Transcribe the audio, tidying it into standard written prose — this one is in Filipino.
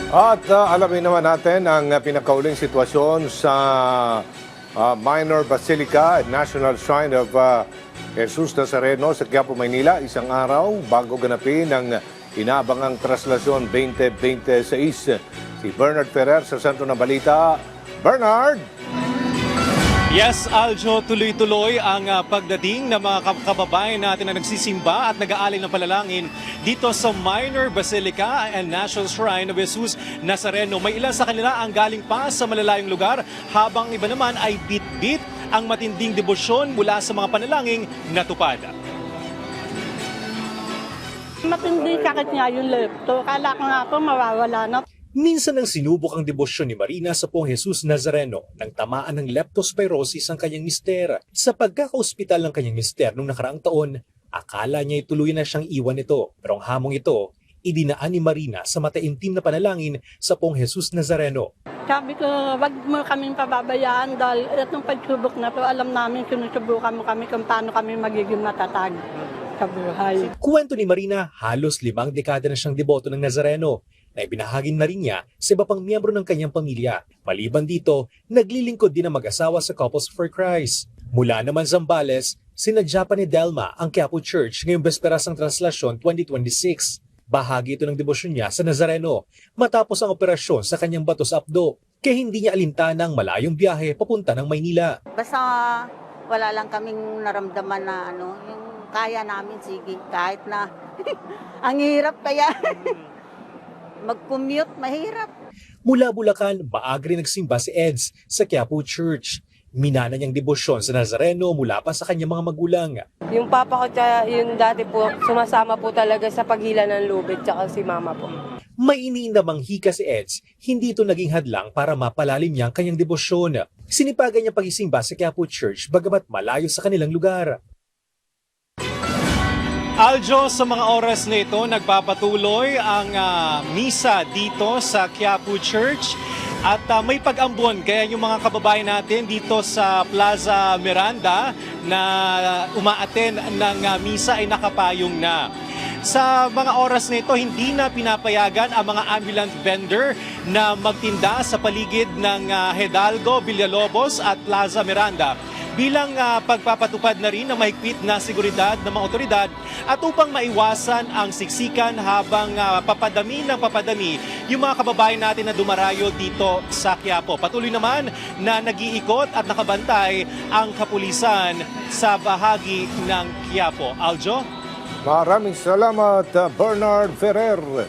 At alamin naman natin ang pinakauling sitwasyon sa Minor Basilica at National Shrine of Jesus Nazareno sa Quiapo, Maynila. Isang araw bago ganapin ang inaabangang traslasyon 2026. Si Bernard Ferrer sa Sentro ng Balita. Bernard! Yes, Aljo, tuloy-tuloy ang pagdating ng mga kababayan natin na nagsisimba at nag-aalay ng palalangin dito sa Minor Basilica and National Shrine of Jesus Nazareno. May ilan sa kanila ang galing pa sa malalayong lugar, habang iba naman ay bit-bit ang matinding debosyon mula sa mga panalangin natupad. Matindi sakit nga yung lepto. Kala ko nga po mawawala na. Minsan nang sinubok ang debosyon ni Marina sa Pong Jesus Nazareno nang tamaan ng leptospirosis ang kanyang mister. Sa pagkakaospital ng kanyang mister noong nakaraang taon, akala niya ituloy na siyang iwan ito. Pero ang hamong ito, idinaan ni Marina sa mataimtim na panalangin sa Pong Jesus Nazareno. Sabi ko, wag mo kaming pababayaan dahil itong pagsubok na to, alam namin sinusubukan mo kami kung paano kami magiging matatag sa buhay. Kuwento ni Marina, halos 5 dekada na siyang deboto ng Nazareno na ibinahagi na rin niya sa iba pang miyembro ng kanyang pamilya. Maliban dito, naglilingkod din ang mag-asawa sa Couples for Christ. Mula naman Zambales, sinadya pa ni Delma ang Quiapo Church ngayong besperas ng Translasyon 2026. Bahagi ito ng debosyon niya sa Nazareno matapos ang operasyon sa kanyang bato sa apdo. Kaya hindi niya alintana ang malayong biyahe papunta ng Maynila. Basta wala lang kaming naramdaman na yung kaya namin, sige, kahit na ang hirap kaya. Mag-commute, mahirap. Mula Bulacan, maagri nagsimba si Eds sa Quiapo Church. Minana niyang debosyon sa Nazareno mula pa sa kanyang mga magulang. Yung papa ko, yung dati po, sumasama po talaga sa paghila ng lubid, tsaka si mama po. May iniindamang hika si Eds, hindi ito naging hadlang para mapalalim niya ang kanyang debosyon. Sinipagan niya pagisimba sa Quiapo Church bagamat malayo sa kanilang lugar. Aljo, sa mga oras na ito, nagpapatuloy ang misa dito sa Quiapo Church at may pag-ambon. Kaya yung mga kababayan natin dito sa Plaza Miranda na umaaten ng misa ay nakapayong na. Sa mga oras na ito, hindi na pinapayagan ang mga ambulant vendor na magtinda sa paligid ng Hidalgo, Villalobos at Plaza Miranda. Bilang pagpapatupad na rin ng mahigpit na seguridad ng mga otoridad at upang maiwasan ang siksikan habang papadami yung mga kababayan natin na dumarayo dito sa Quiapo. Patuloy naman na nag-iikot at nakabantay ang kapulisan sa bahagi ng Quiapo. Aljo? Maraming salamat, Bernard Ferrer.